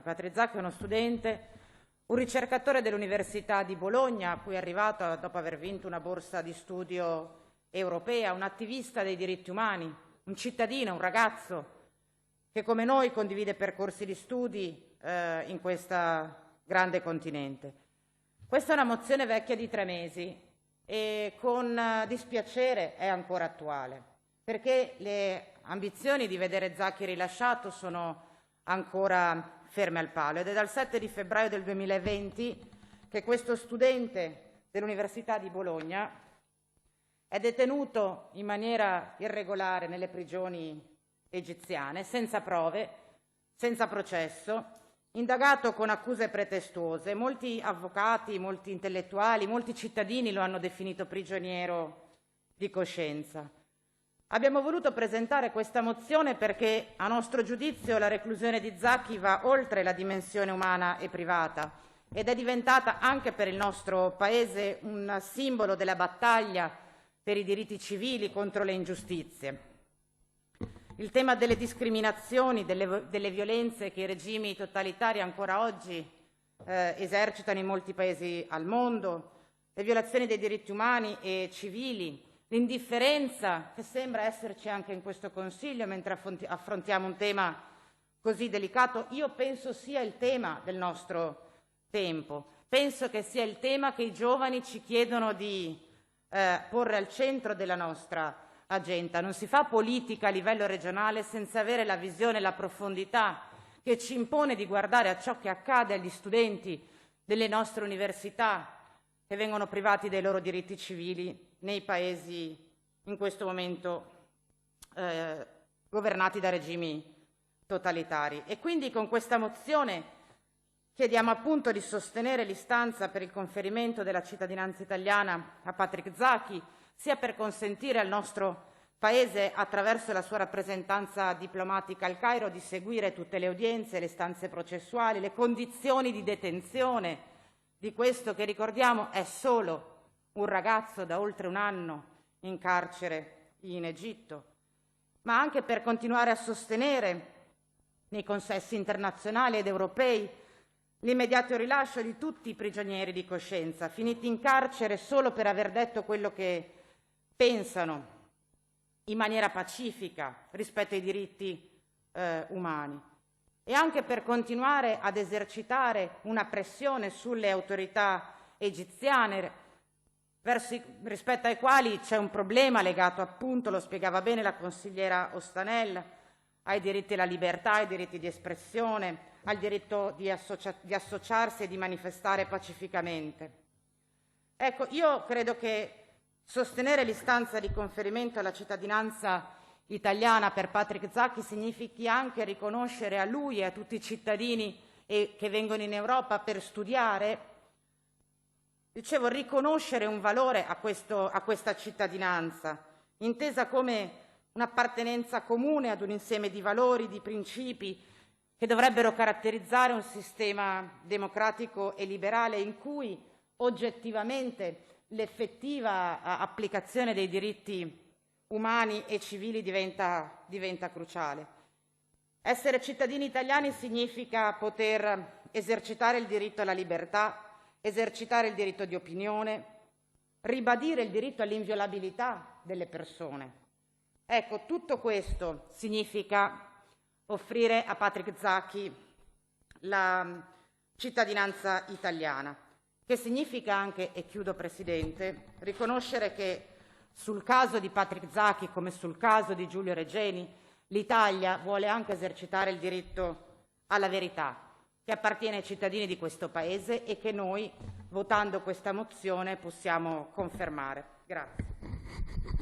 Patrick Zaki è uno studente, un ricercatore dell'Università di Bologna, a cui è arrivato dopo aver vinto una borsa di studio europea, un attivista dei diritti umani, un cittadino, un ragazzo che come noi condivide percorsi di studi in questo grande continente. Questa è una mozione vecchia di 3 mesi e con dispiacere è ancora attuale, perché le ambizioni di vedere Zaki rilasciato sono ancora ferme al palo ed è dal 7 di febbraio del 2020 che questo studente dell'Università di Bologna è detenuto in maniera irregolare nelle prigioni egiziane, senza prove, senza processo, indagato con accuse pretestuose. Molti avvocati, molti intellettuali, molti cittadini lo hanno definito prigioniero di coscienza. Abbiamo voluto presentare questa mozione perché, a nostro giudizio, la reclusione di Zaki va oltre la dimensione umana e privata ed è diventata anche per il nostro Paese un simbolo della battaglia per i diritti civili contro le ingiustizie. Il tema delle discriminazioni, delle violenze che i regimi totalitari ancora oggi esercitano in molti paesi al mondo, le violazioni dei diritti umani e civili, l'indifferenza che sembra esserci anche in questo Consiglio mentre affrontiamo un tema così delicato, io penso sia il tema del nostro tempo. Penso che sia il tema che i giovani ci chiedono di porre al centro della nostra agenda. Non si fa politica a livello regionale senza avere la visione e la profondità che ci impone di guardare a ciò che accade agli studenti delle nostre università che vengono privati dei loro diritti civili nei paesi in questo momento governati da regimi totalitari. E quindi con questa mozione chiediamo appunto di sostenere l'istanza per il conferimento della cittadinanza italiana a Patrick Zaki, sia per consentire al nostro Paese, attraverso la sua rappresentanza diplomatica al Cairo, di seguire tutte le udienze, le istanze processuali, le condizioni di detenzione di questo che, ricordiamo, è solo un ragazzo da oltre 1 anno in carcere in Egitto, ma anche per continuare a sostenere nei consessi internazionali ed europei l'immediato rilascio di tutti i prigionieri di coscienza, finiti in carcere solo per aver detto quello che pensano in maniera pacifica rispetto ai diritti umani, e anche per continuare ad esercitare una pressione sulle autorità egiziane rispetto ai quali c'è un problema legato appunto, lo spiegava bene la consigliera Ostanel, ai diritti alla libertà, ai diritti di espressione, al diritto di associarsi e di manifestare pacificamente. Ecco, io credo che sostenere l'istanza di conferimento alla cittadinanza italiana per Patrick Zaki significhi anche riconoscere a lui e a tutti i cittadini che vengono in Europa per studiare, dicevo, riconoscere un valore a questa cittadinanza, intesa come un'appartenenza comune ad un insieme di valori, di principi che dovrebbero caratterizzare un sistema democratico e liberale in cui oggettivamente l'effettiva applicazione dei diritti umani e civili diventa cruciale. Essere cittadini italiani significa poter esercitare il diritto alla libertà, esercitare il diritto di opinione, ribadire il diritto all'inviolabilità delle persone. Ecco, tutto questo significa offrire a Patrick Zaki la cittadinanza italiana, che significa anche, e chiudo Presidente, riconoscere che sul caso di Patrick Zaki, come sul caso di Giulio Regeni, l'Italia vuole anche esercitare il diritto alla verità, che appartiene ai cittadini di questo Paese e che noi, votando questa mozione, possiamo confermare. Grazie.